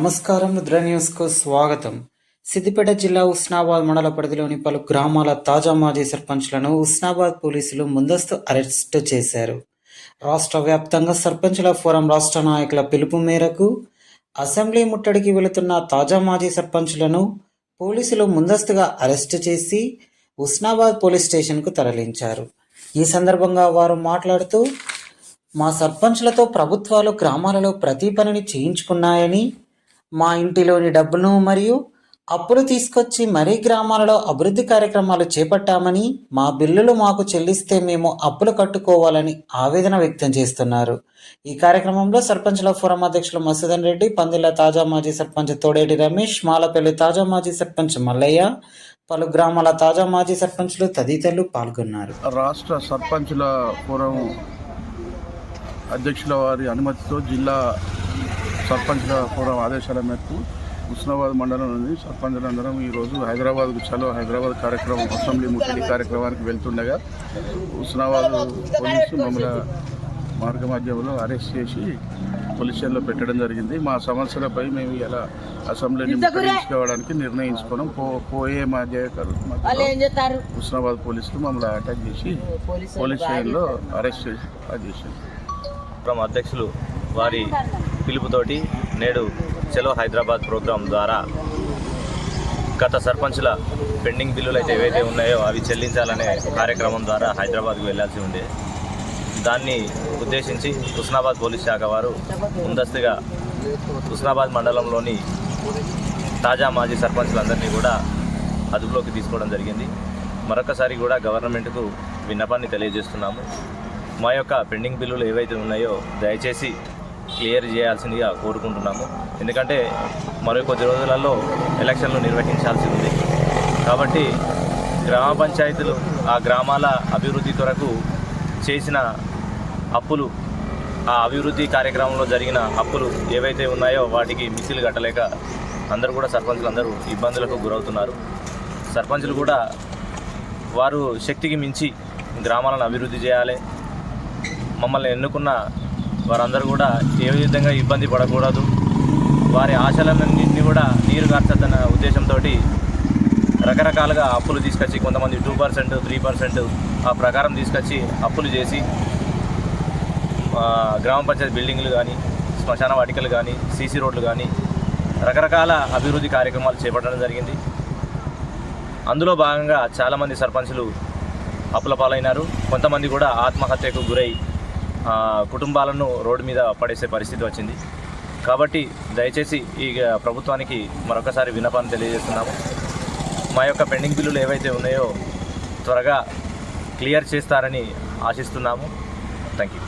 నమస్కారం. రుద్ర న్యూస్కు స్వాగతం. సిద్దిపేట జిల్లా హుస్నాబాద్ మండల పరిధిలోని పలు గ్రామాల తాజా మాజీ సర్పంచ్లను హుస్నాబాద్ పోలీసులు ముందస్తు అరెస్టు చేశారు. రాష్ట్ర వ్యాప్తంగా సర్పంచుల ఫోరం రాష్ట్ర నాయకుల పిలుపు మేరకు అసెంబ్లీ ముట్టడికి వెళుతున్న తాజా మాజీ సర్పంచులను పోలీసులు ముందస్తుగా అరెస్టు చేసి హుస్నాబాద్ పోలీస్ స్టేషన్కు తరలించారు. ఈ సందర్భంగా వారు మాట్లాడుతూ, మా సర్పంచ్లతో ప్రభుత్వాలు గ్రామాలలో ప్రతి పనిని చేయించుకున్నాయని, మా ఇంటిలోని డబ్బును మరియు అప్పులు తీసుకొచ్చి మరీ గ్రామాలలో అభివృద్ధి కార్యక్రమాలు చేపట్టామని, మా బిల్లులు మాకు చెల్లిస్తే మేము అప్పులు కట్టుకోవాలని ఆవేదన వ్యక్తం చేస్తున్నారు. ఈ కార్యక్రమంలో సర్పంచ్ల ఫోరం అధ్యక్షులు మసూదన్ రెడ్డి, పందిళ్ళ తాజా మాజీ సర్పంచ్ తోడేటి రమేష్, మాలపల్లి తాజా మాజీ సర్పంచ్ మల్లయ్య, పలు గ్రామాల తాజా మాజీ సర్పంచ్లు తదితరులు పాల్గొన్నారు. రాష్ట్ర సర్పంచుల ఫోరం అధ్యక్షుల వారి అనుమతితో జిల్లా సర్పంచుల ఫోరం ఆదేశాల మేరకు హుస్నాబాద్ మండలంలోని సర్పంచులందరం ఈరోజు హైదరాబాద్కు చలో హైదరాబాద్ కార్యక్రమం అసెంబ్లీ ముట్టడి కార్యక్రమానికి వెళ్తుండగా హుస్నాబాద్ పోలీసు మమ్మల్ని మార్గ మధ్యంలో అరెస్ట్ చేసి పోలీస్ స్టేషన్లో పెట్టడం జరిగింది. మా సమస్యలపై మేము ఇలా అసెంబ్లీని ముట్టడించుకోవడానికి నిర్ణయించుకున్నాం. పోయే హుస్నాబాద్ పోలీసులు మమ్మల్ని అటాక్ చేసి పోలీస్ స్టేషన్లో అరెస్ట్ చేసి అధ్యక్షులు వారి పిలుపుతోటి నేడు చలో హైదరాబాద్ ప్రోగ్రాం ద్వారా గత సర్పంచుల పెండింగ్ బిల్లులు అయితే ఏవైతే ఉన్నాయో అవి చెల్లించాలనే కార్యక్రమం ద్వారా హైదరాబాద్కు వెళ్లాల్సి ఉండే. దాన్ని ఉద్దేశించి హుస్నాబాద్ పోలీస్ శాఖ వారు ముందస్తుగా హుస్నాబాద్ మండలంలోని తాజా మాజీ సర్పంచులందరినీ కూడా అదుపులోకి తీసుకోవడం జరిగింది. మరొకసారి కూడా గవర్నమెంట్కు విన్నపాన్ని తెలియజేస్తున్నాము. మా యొక్క పెండింగ్ బిల్లులు ఏవైతే ఉన్నాయో దయచేసి క్లియర్ చేయాల్సిందిగా కోరుకుంటున్నాము. ఎందుకంటే మరో కొద్ది రోజులలో ఎలక్షన్లు నిర్వహించాల్సి ఉంది. కాబట్టి గ్రామ పంచాయతీలు ఆ గ్రామాల అభివృద్ధి కొరకు చేసిన అప్పులు, ఆ అభివృద్ధి కార్యక్రమంలో జరిగిన అప్పులు ఏవైతే ఉన్నాయో వాటికి మిసిలు కట్టలేక అందరూ కూడా సర్పంచులు అందరూ ఇబ్బందులకు గురవుతున్నారు. సర్పంచులు కూడా వారు శక్తికి మించి గ్రామాలను అభివృద్ధి చేయాలి, మమ్మల్ని ఎన్నుకున్న వారందరూ కూడా ఏ విధంగా ఇబ్బంది పడకూడదు, వారి ఆశలన్నింటినీ కూడా నీరు కార్చద్దన్న ఉద్దేశంతో రకరకాలుగా అప్పులు తీసుకొచ్చి కొంతమంది 2%, 3% ఆ ప్రకారం తీసుకొచ్చి అప్పులు చేసి గ్రామ పంచాయతీ బిల్డింగ్లు కానీ, శ్మశాన వాటికలు కానీ, సీసీ రోడ్లు కానీ రకరకాల అభివృద్ధి కార్యక్రమాలు చేపట్టడం జరిగింది. అందులో భాగంగా చాలామంది సర్పంచులు అప్పుల పాలైనారు. కొంతమంది కూడా ఆత్మహత్యకు గురై కుటుంబాలను రోడ్డు మీద పడేసే పరిస్థితి వచ్చింది. కాబట్టి దయచేసి ఈ ప్రభుత్వానికి మరొకసారి విన్నపాన్ని తెలియజేస్తున్నాము. మా యొక్క పెండింగ్ బిల్లులు ఏవైతే ఉన్నాయో త్వరగా క్లియర్ చేస్తారని ఆశిస్తున్నాము. Thank you.